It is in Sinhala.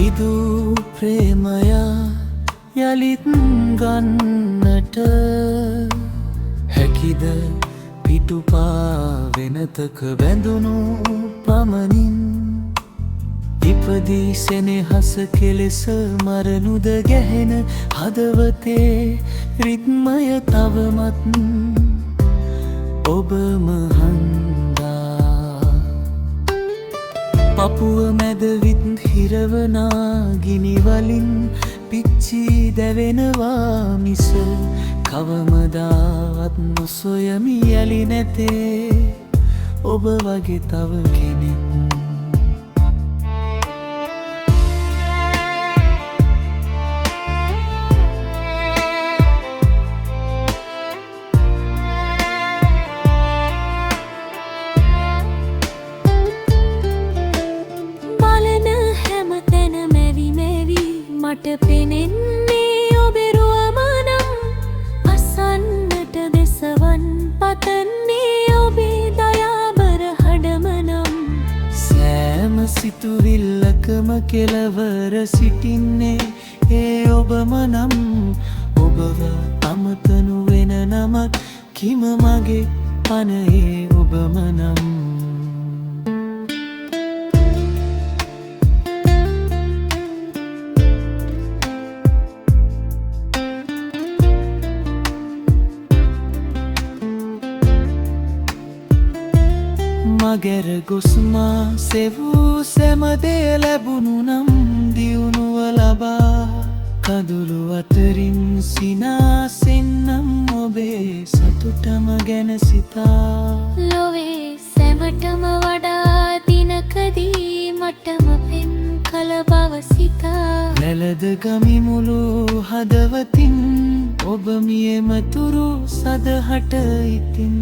විදු ප්‍රේමය යලිත් ගන්නට හැකිද පිටුපා වෙනතක බැඳුණු පමණින් ඉපදී සෙනෙහස කෙලෙස මරනුද ගැහෙන හදවතේ රිද්මය තවමත් ඔබම හන්දා පපුව මැද විත් හිරවනා ගිනිවලින් පිච්චී දැවෙනවා මිස කවමදාවත් නොසොයමි යලි නැතේ ඔබ වගේ තව කෙනෙක් මට පෙනෙන්නේ ඔබේ රුවමනම් අසන්නට දෙසවන් පතන්නේ ඔබේ දයාබර හඬමනම් සෑම සිතුවිල්ලකම කෙලවර සිටින්නේ ඒ ඔබම නම් ඔබව අමතනු වෙන නමක් කිම මගේ පනේ ඔබම නම් මගැර ගොස්මා සෙවූ සැමදේ ලැබුණු නම් දියුණුව ලබා කඳුළු අතරින් සිනාසෙන්නම් ඔබේ සතුටම ගැන සිතා ලොවේ සැමටම වඩා දිනකදී මටම පෙම් කළ බව සිතා නැලද ගමි මුළු හදවතින් ඔබ මියමතුරු සදහට ඉතින්